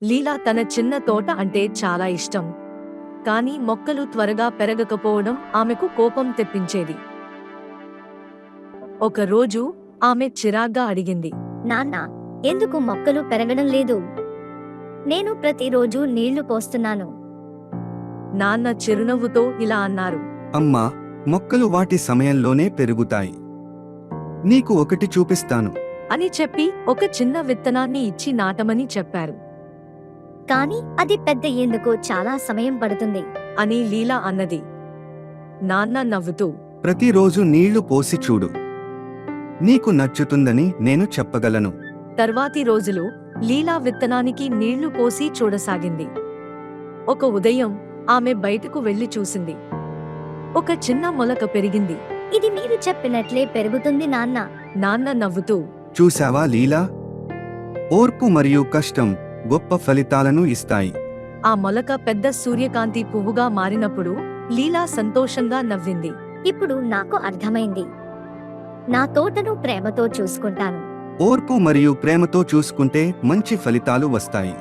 లీలా తన చిన్న తోట అంటే చాలా ఇష్టం. కానీ మొక్కలు త్వరగా పెరగకపోవడం ఆమెకు కోపం తెప్పించేది. ఒకరోజు ఆమె చిరాగ్గా అడిగింది. నాన్న, ఎందుకు మొక్కలు పెరగడం లేదు? నేను ప్రతిరోజు నీళ్లు పోస్తున్నాను. నాన్న చిరునవ్వుతో ఇలా అన్నారు. అమ్మా, మొక్కలు వాటి సమయంలోనే పెరుగుతాయి. నీకు ఒకటి చూపిస్తాను. అని చెప్పి ఒక చిన్న విత్తనాన్ని ఇచ్చి నాటమని చెప్పారు. కానీ అది పెద్దయ్యేందుకు చాలా సమయం పడుతుంది. అని లీలా అన్నది. నాన్న నవ్వుతూ, ప్రతిరోజు నీళ్లు పోసి చూడు. నీకు నచ్చుతుందని నేను చెప్పగలను. తర్వాతి రోజులు లీలా విత్తనానికి నీళ్లు పోసి చూడసాగింది. ఒక ఉదయం ఆమె బయటకు వెళ్లి చూసింది. ఒక చిన్న మొలక పెరిగింది. ఇది మీరు చెప్పినట్లే పెరుగుతుంది నాన్న. నాన్న నవ్వుతూ, చూశావా లీలా? ఓర్పు మరియు కష్టం గొప్ప ఫలితాలను ఇస్తాయి. ఆ మొలక పెద్ద సూర్యకాంతి పువ్వుగా మారినప్పుడు లీలా సంతోషంగా నవ్వింది. ఇప్పుడు నాకు అర్థమైంది. నా తోటను ప్రేమతో చూసుకుంటాను. ఓర్పు మరియు ప్రేమతో చూసుకుంటే మంచి ఫలితాలు వస్తాయి.